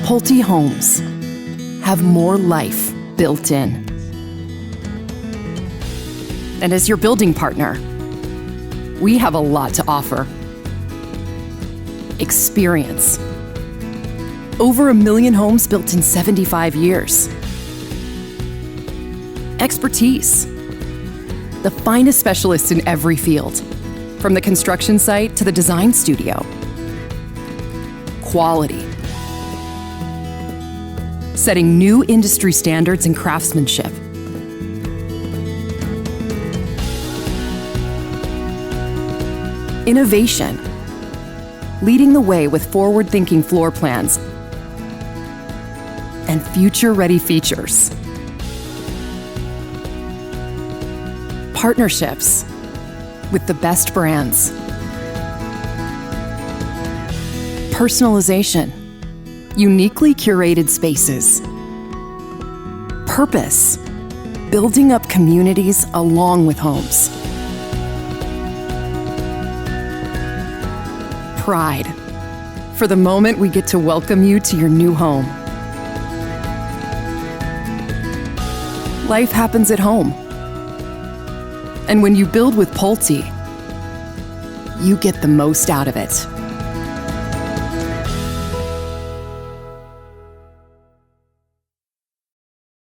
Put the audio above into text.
Pulte Homes have more life built in. And as your building partner, we have a lot to offer. Experience. Over 1 million homes built in 75 years. Expertise. The finest specialists in every field, from the construction site to the design studio. Quality. Setting new industry standards in craftsmanship. Innovation. Leading the way with forward-thinking floor plans and future-ready features. Partnerships with the best brands. Personalization. Uniquely curated spaces. Purpose. Building up communities along with homes. Pride. For the moment we get to welcome you to your new home. Life happens at home. And when you build with Pulte, you get the most out of it.